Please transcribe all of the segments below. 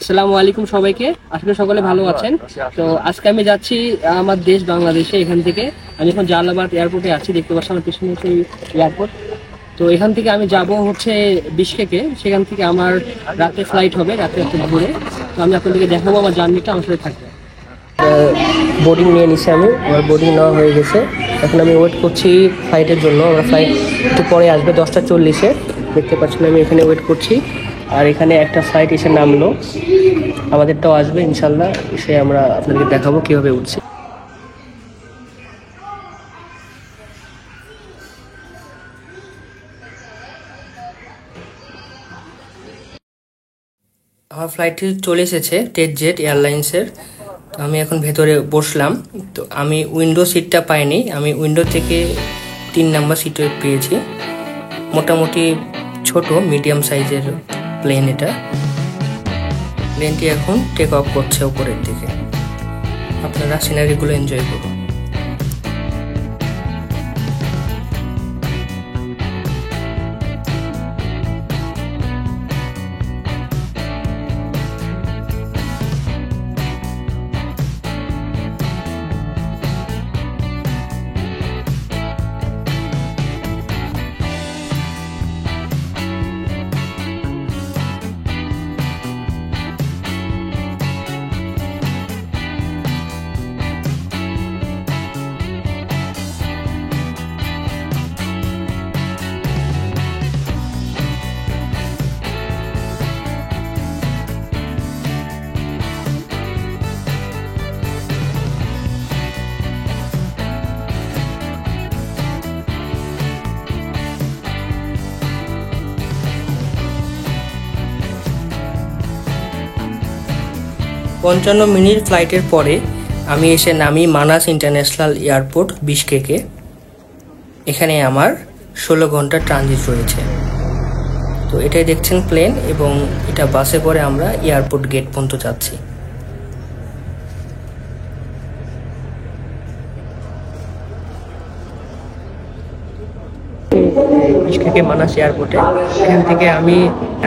আসসালামু আলাইকুম সবাইকে, আশা করি সকলে ভালো আছেন। তো আজকে আমি যাচ্ছি আমার দেশ বাংলাদেশে। এখান থেকে আমি এখন জালালাবাদ এয়ারপোর্টে আছি, দেখতে পাচ্ছি আমার পিছনে হচ্ছে এয়ারপোর্ট। তো এখান থেকে আমি যাব হচ্ছে বিশকেকে। সেখান থেকে আমার রাতে ফ্লাইট হবে, রাতে একটু ঘুরে। তো আমি আপনাদেরকে দেখাবো আমার জার্নিটা, আমার সাথে থাকবে। বোর্ডিং নিয়ে নিছি, আমার বোর্ডিং নেওয়া হয়ে গেছে। এখন আমি ওয়েট করছি ফ্লাইটের জন্য। আমার ফ্লাইট একটু পরে আসবে 10:40-এ। দেখতে পাচ্ছেন আমি এখানে ওয়েট করছি। আর এখানে একটা ফ্লাইট এসে নামলো, আমাদেরটাও আসবে ইনশাল্লাহ। এসে আমরা আপনাদেরকে দেখাবো কীভাবে উঠছি। আমার ফ্লাইটটি চলে এসেছে টেটজেট এয়ারলাইন্সের। তো আমি এখন ভেতরে বসলাম। তো আমি উইন্ডো সিটটা পাইনি, আমি উইন্ডো থেকে 3 নাম্বার সিটে পেয়েছি। মোটামুটি ছোট মিডিয়াম সাইজের প্লেন এটা। প্লেনটি এখন টেক অফ করছে উপরের দিকে। আপনারা সিনারিগুলো এনজয় করুন। 55 মিনিট ফ্লাইটের পরে আমি এসে নামি মানাস ইন্টারন্যাশনাল এয়ারপোর্ট বিশকেকে। এখানে আমার 16 ঘন্টা ট্রানজিট রয়েছে। তো এটাই দেখছেন প্লেন, এবং এটা বাসে করে আমরা এয়ারপোর্ট গেট পর্যন্ত যাচ্ছি। বিশকেকে মানাস এয়ারপোর্টে। এখান থেকে আমি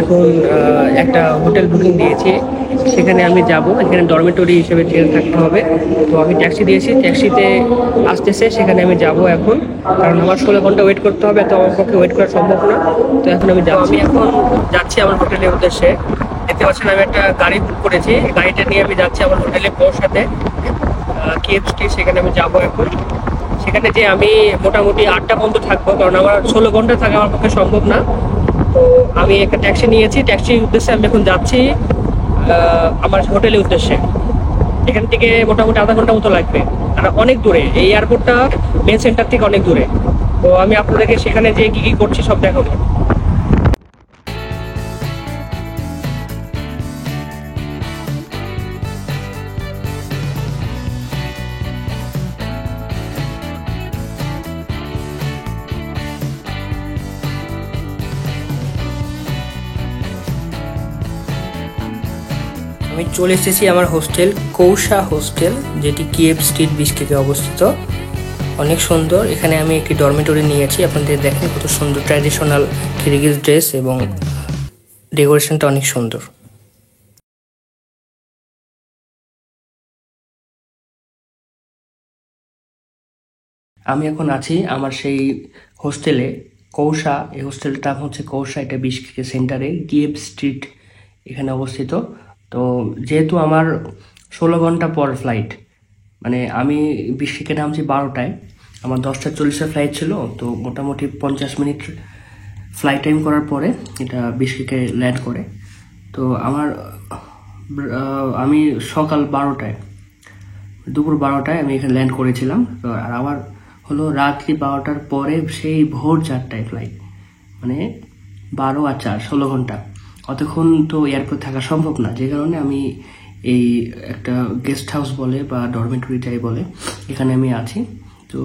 এখন একটা হোটেল বুকিং দিয়েছি, সেখানে আমি যাব। এখানে ডরমেটরি হিসেবে থাকতে হবে। তো আমি ট্যাক্সি দিয়েছি, ট্যাক্সিতে আসতেছে, সেখানে আমি যাব এখন। কারণ আমার 16 ঘন্টা ওয়েট করতে হবে, তো আমার পক্ষে ওয়েট করা সম্ভব না। তো এখন আমি এখন যাচ্ছি আমার হোটেলের উদ্দেশ্যে। দেখতে পাচ্ছেন আমি একটা গাড়ি বুক করেছি, গাড়িটা নিয়ে আমি যাচ্ছি আমার হোটেলে পৌঁছাতে KFC। সেখানে আমি যাবো এখন। সেখানে যে আমি মোটামুটি 8টা পর্যন্ত থাকবো, কারণ আমার 16 ঘন্টা থাকা আমার পক্ষে সম্ভব না। তো আমি একটা ট্যাক্সি নিয়েছি, ট্যাক্সির উদ্দেশ্যে আমি এখন যাচ্ছি আমার হোটেলের উদ্দেশ্যে। এখান থেকে মোটামুটি আধা ঘন্টা মতো লাগবে, আর অনেক দূরে। এই এয়ারপোর্টটা মেন সেন্টার থেকে অনেক দূরে। তো আমি আপনাদেরকে সেখানে যে কি করছি সব দেখাবো। আমি চলে এসেছি আমার হোস্টেল, কৌশা হোস্টেল, যেটি কিয়েভ স্ট্রিট বিশকেকে অবস্থিত। অনেক সুন্দর। এখানে আমি একটি ডরমেটরি নিয়েছি। আপনাদের দেখেন কত সুন্দর ট্র্যাডিশনাল কিরগিজ ড্রেস, এবং ডেকোরেশনটা অনেক সুন্দর। আমি এখন আছি আমার সেই হোস্টেলে, কৌশা। এই হোস্টেলটার নাম হচ্ছে কৌশা। এটা বিশকেকের সেন্টারে কিয়েভ স্ট্রিট এখানে অবস্থিত। তো যেহেতু আমার 16 ঘন্টা পর ফ্লাইট, মানে আমি বিশকেকে নামছি 12টায়, আমার 10:40-এর ফ্লাইট ছিল। তো মোটামুটি 50 মিনিট ফ্লাইট টাইম করার পরে এটা বিশকেকে ল্যান্ড করে। তো আমি সকাল 12টায়, দুপুর 12টায় আমি এখানে ল্যান্ড করেছিলাম। তো আর আবার হলো রাত্রি 12টার পরে সেই ভোর 4টায় ফ্লাইট, মানে 12 আর 4 16 ঘন্টা। অতক্ষণ তো এয়ারপোর্ট থাকা সম্ভব না, যে কারণে আমি এই একটা গেস্ট হাউস বলে বা ডরমেটরি যাই বলে, এখানে আমি আছি। তো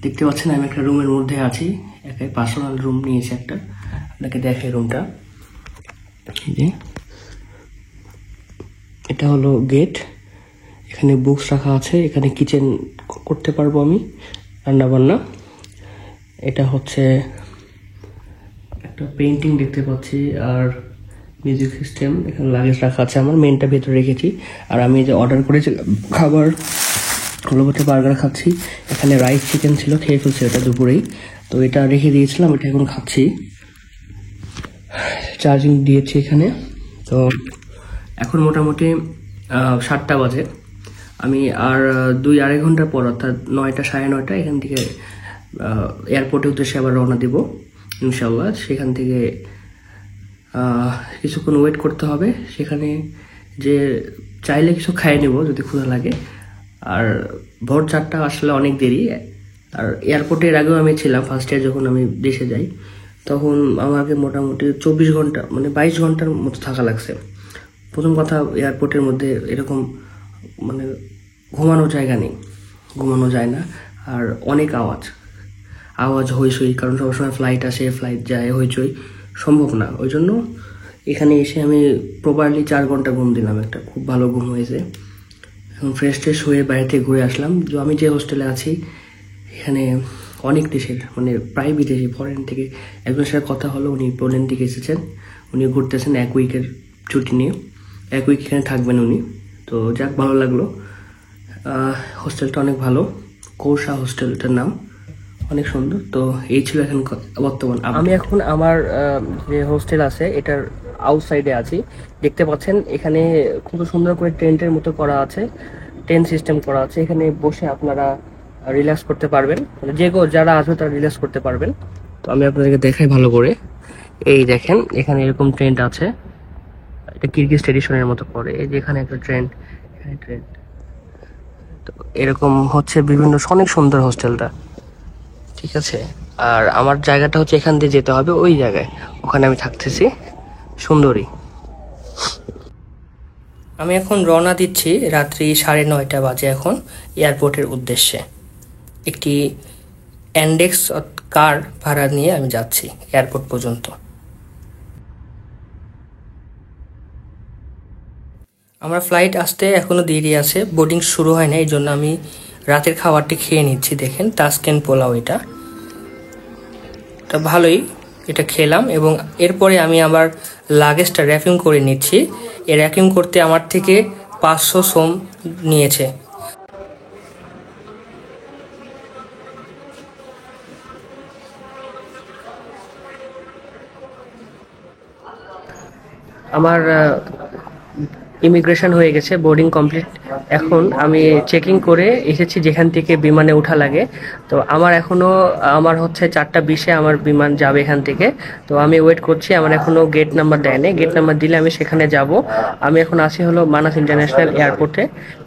দেখতে পাচ্ছেন আমি একটা রুমের মধ্যে আছি, একাই পার্সোনাল রুম নিয়েছি একটা। আপনাকে দেখে রুমটা, এটা হলো গেট। এখানে বুকস রাখা আছে, এখানে কিচেন করতে পারবো আমি, রান্না বান্না। এটা হচ্ছে একটা পেইন্টিং দেখতে পাচ্ছি, আর মিউজিক সিস্টেম, এখানে লাগেজ রাখা আছে, আমার মেনটা ভেতরে রেখেছি। আর আমি যে অর্ডার করেছি খাবার হলো হচ্ছে বার্গার খাচ্ছি। এখানে রাইস চিকেন ছিল, খেয়ে ফেলছি এটা দুপুরেই, তো এটা রেখে দিয়েছিলাম, এটা এখন খাচ্ছি। চার্জিং দিয়েছি এখানে। তো এখন মোটামুটি 7টা বাজে। আমি আর 2-2.5 ঘন্টা পর অর্থাৎ 9টা 9:30 এখান থেকে এয়ারপোর্টের উদ্দেশ্যে আবার রওনা দিব ইনশাল্লাহ। সেখান থেকে কিছুক্ষণ ওয়েট করতে হবে, সেখানে যে চাইলে কিছু খাইয়ে নেব যদি ক্ষুধা লাগে। আর ভোর 4টা আসলে অনেক দেরি। আর এয়ারপোর্টের আগেও আমি ছিলাম ফার্স্ট ইয়ার, যখন আমি দেশে যাই তখন আমাকে মোটামুটি 24 ঘন্টা মানে 22 ঘন্টার মতো থাকা লাগছে। প্রথম কথা, এয়ারপোর্টের মধ্যে এরকম মানে ঘুমানোর জায়গা নেই, ঘুমানো যায় না। আর অনেক আওয়াজ হইচই, কারণ সবসময় ফ্লাইট আসে ফ্লাইট যায়, হইচই সম্ভব না। ওই জন্য এখানে এসে আমি প্রপারলি 4 ঘন্টা ঘুম দিলাম, একটা খুব ভালো ঘুম হয়েছে। এখন ফ্রেশ হয়ে বাইরে থেকে ঘুরে আসলাম। আমি যে হোস্টেলে আছি এখানে অনেক দেশের মানে প্রায় বিদেশি ফরেন থেকে একজনের সাথে কথা হলো, উনি পোল্যান্ড থেকে এসেছেন, উনি ঘুরতেছেন 1 উইকের ছুটি নিয়ে, 1 উইক এখানে থাকবেন উনি। তো যাক, ভালো লাগলো। হোস্টেলটা অনেক ভালো, কৌশা হোস্টেলটার নাম, অনেক সুন্দর। তো এই ছিল এখন বর্তমান। আমি এখন আমার যে হোস্টেল আছে এটার আউটসাইডে আছি, দেখতে পাচ্ছেন এখানে খুব সুন্দর করে টেন্টের মতো করা আছে, টেন্ট সিস্টেম করা আছে। এখানে বসে আপনারা রিল্যাক্স করতে পারবেন, যারা আসবে তারা রিল্যাক্স করতে পারবেন। তো আমি আপনাদেরকে দেখাই ভালো করে। এই দেখেন এখানে এরকম ট্রেন্ড আছে, এটা কিরগিজ ট্রেডিশনের মতো করে। এই যে এখানে একটা ট্রেন্ড, এখানে ট্রেন্ড, তো এরকম হচ্ছে বিভিন্ন, অনেক সুন্দর হোস্টেলটা, ঠিক আছে। আর আমার জায়গাটা হচ্ছে এখান দিয়ে যেতে হবে ওই জায়গায়, ওখানে আমি থাকতেছি সুন্দরী। আমি এখন রওনা দিচ্ছি, রাত্রি 9:30 বাজে এখন এয়ারপোর্টের উদ্দেশ্যে। একটি অ্যান্ডেক্স কার ভাড়া নিয়ে আমি যাচ্ছি এয়ারপোর্ট পর্যন্ত। আমার ফ্লাইট আসতে এখনো দেরি আছে, বোর্ডিং শুরু হয় না, এই জন্য আমি রাতের খাবারটি খেয়ে নিচ্ছি। দেখেন তাসকেন পোলাও, এটা ভালোই, এটা খেলাম। এবং এরপরে আমি আমার লাগেজটা র্যাপিং করে নিচ্ছি। এই র্যাপিং করতে আমার থেকে 500 সোম নিয়েছে। আমার ইমিগ্রেশন হয়ে গেছে, বোর্ডিং কমপ্লিট। এখন আমি চেকিং করে এসেছি যেখান থেকে বিমানে ওঠা লাগে। তো আমার হচ্ছে 4:20-এ আমার বিমান যাবে এখান থেকে। তো আমি ওয়েট করছি, আমার এখনো গেট নাম্বার দেয়নি, গেট নাম্বার দিলে আমি সেখানে যাব। আমি এখন আসি হলো মানাস ইন্টারন্যাশনাল এয়ারপোর্টে।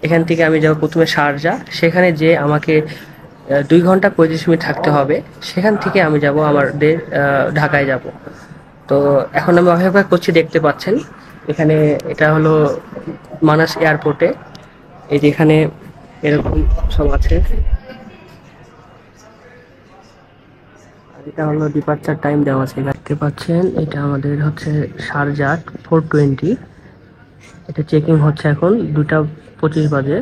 এখান থেকে আমি যাব প্রথমে শারজা, সেখানে যে আমাকে 2 ঘন্টা 35 মিনিট থাকতে হবে। সেখান থেকে আমি যাব আমাদের ঢাকায় যাব। তো এখন আমি অপেক্ষা করছি, দেখতে পাচ্ছেন এখানে এটা হলো মানাস এয়ারপোর্টে। এই যে এখানে এরকম সব আছে, এটা হলো ডিপার্চার টাইম দেওয়া আছে, দেখতে পাচ্ছেন। এটা আমাদের হচ্ছে শারজাহ 4:20, এটা চেকিং হচ্ছে এখন 2:25 বাজে,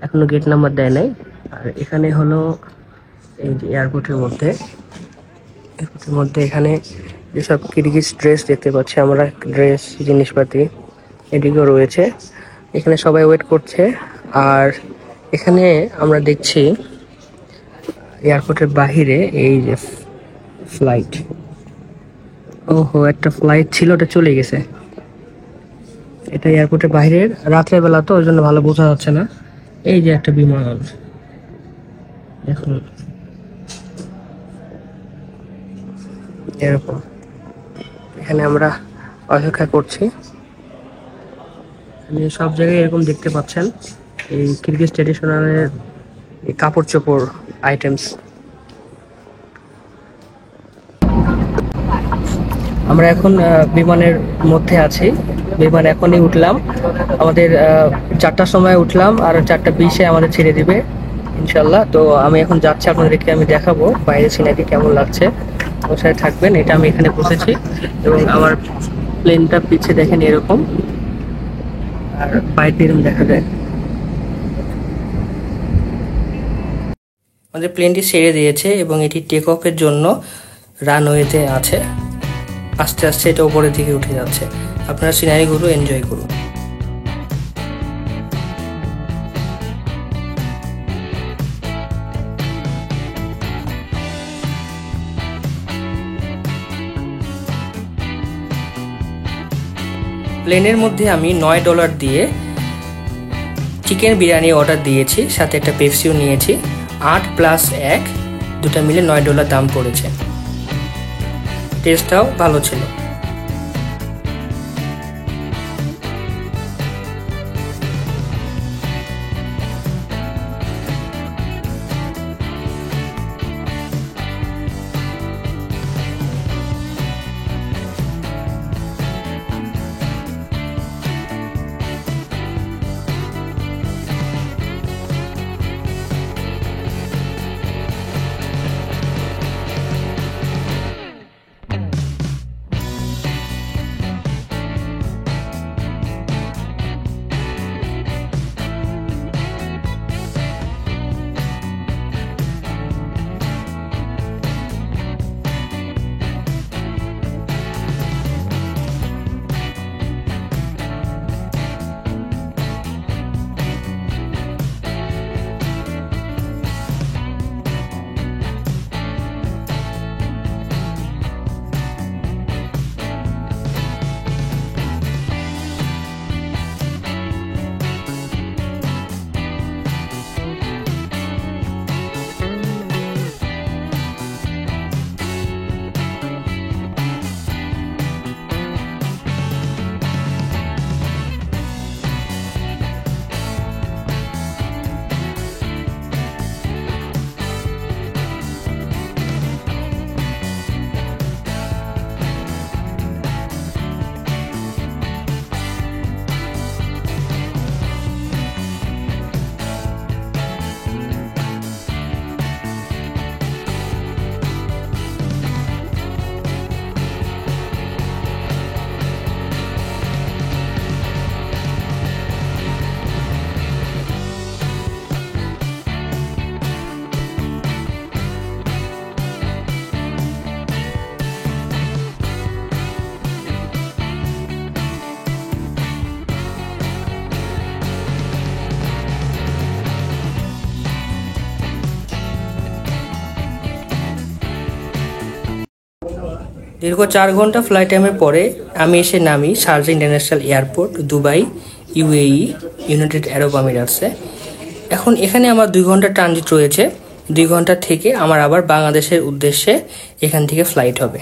এখনো গেট নাম্বার দেয় নাই। আর এখানে হলো এই যে এয়ারপোর্টের মধ্যে এখানে যেসব কিরগিজ ড্রেস দেখতে পাচ্ছি আমরা, ড্রেস জিনিসপাতি এদিকেও রয়েছে। এখানে সবাই ওয়েট করছে। আর এখানে আমরা দেখছি এয়ারপোর্টের বাহিরে এই যে ফ্লাইট, ওহো একটা ফ্লাইট ছিল, ওটা চলে গেছে। এটা এয়ারপোর্টের বাহিরের, রাত্রের বেলা তো ওই জন্য ভালো বোঝা যাচ্ছে না। এই যে একটা বিমান দেখুন, এরকম। এখানে আমরা অপেক্ষা করছি, সব জায়গায় এরকম দেখতে পাচ্ছেন এই কিরগিজ ট্রেডিশনালের কাপড় চোপড় আইটেমস। আমরা এখন বিমানের মধ্যে আছি, বিমান এখনই উঠলাম। আমাদের 4টার সময় উঠলাম, আর 4:20-এ আমাদের ছেড়ে দিবে ইনশাল্লাহ। তো আমি এখন যাচ্ছি, আপনাদেরকে আমি দেখাবো বাইরে সিনারি কেমন লাগছে। আমার সাথে থাকবেন। এটা আমি এখানে বসেছি এবং আমার প্লেনটা পিছিয়ে দেখেন এরকম, আর বাইরে এরকম দেখা যায়। আমাদের প্লেনটি ছেড়ে দিয়েছে এবং এটি টেক অফের জন্য রানওয়েতে আছে। আস্তে আস্তে এটা উপরের দিকে উঠে যাচ্ছে। আপনারা সিনারিগুলো এনজয় করুন। প্লেনের মধ্যে আমি $9 দিয়ে চিকেন বিরিয়ানি অর্ডার দিয়েছি, সাথে একটা পেপসিও নিয়েছি। 8 + 1 দুটা মিলে $9 দাম পড়েছে। টেস্টটাও ভালো ছিল। দীর্ঘ 4 ঘন্টা ফ্লাইট টাইমের পরে আমি এসে নামি Sharjah international airport, Dubai, UAE, united Arab আমিরাতসে। এখন এখানে আমার 2 ঘন্টা ট্রানজিট রয়েছে। 2 ঘন্টা থেকে আমার আবার বাংলাদেশের উদ্দেশ্যে এখান থেকে ফ্লাইট হবে।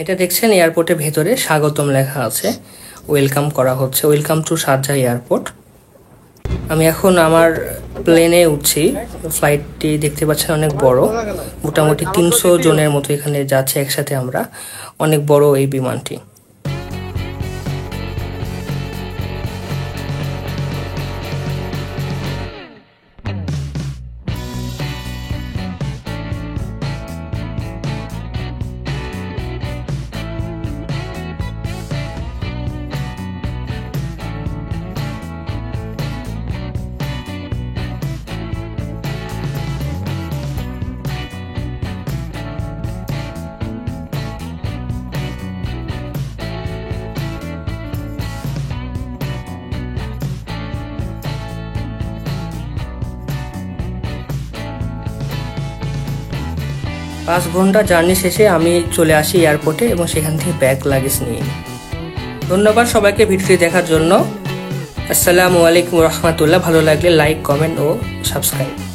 এটা দেখছেন এয়ারপোর্টের ভেতরে স্বাগতম লেখা আছে, ওয়েলকাম করা হচ্ছে, ওয়েলকাম টু শারজা এয়ারপোর্ট। আমি এখন আমার প্লেনে উঠছি। ফ্লাইটটি দেখতে পাচ্ছেন অনেক বড়, মোটামুটি 300 জনের মতো এখানে যাচ্ছে একসাথে আমরা। অনেক বড় এই বিমানটি। 5 ঘন্টা জার্নি শেষে আমি চলে আসি এয়ারপোর্টে এবং সেখান থেকে ব্যাগ লাগেজ নিয়ে নিই। ধন্যবাদ সবাইকে ভিডিওটি দেখার জন্য। আসসালামু আলাইকুম রহমতুল্লাহ। ভালো লাগলে লাইক, কমেন্ট ও সাবস্ক্রাইব।